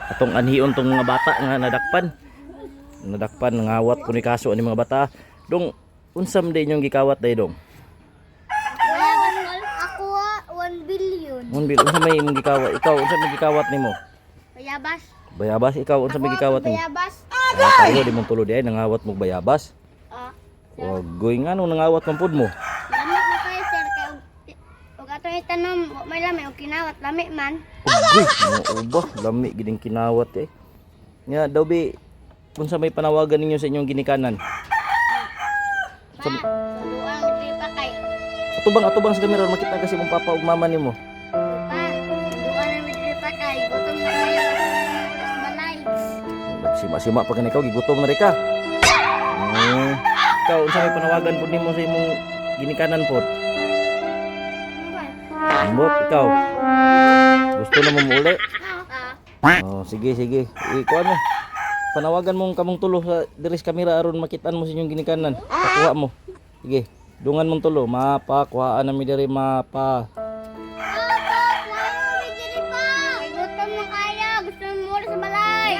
atong anhion tong mga bata nga nadakpan ngawat ko ni kaso ani mga bata dong unsam day inyong gikawat day dong Ako 1 billion. unsa may imong gikawat ikaw unsa may gikawat nimo Bayabas. bayabas ikaw unsa may gikawat nimo Bayabas. pareho di mong tulo di ay nangawat mo bayabas o goy nga nung nangawat man pud mo Lamit na kayo sir kay ug ato itanom may lami og kinawat lami man. uy uba lami giding kinawat eh nya daw bi unsa may panawagan ninyo sa inyong ginikanan Pa. Duang diri pa kay. atubang sa kamera makita kasi mong papa ug mama nimo Pa. Duang na diri pa kay. Gutom na kayo. Balay. sima-sima pa kanikaw gigutom na rin ka ikaw unsa may panawagan pud nimo sa imong ginikanan pod ambot ikaw gusto na mo muuli oh sige ikuan mo panawagan mong kamong tulo sa diris kamera aron makitaan mo sa inyong ginikanan pakuha mo sige dungan mong tulo mapa kuhaan na mi diri mapa Gutom na kaya. Gusto mo muna sa balay.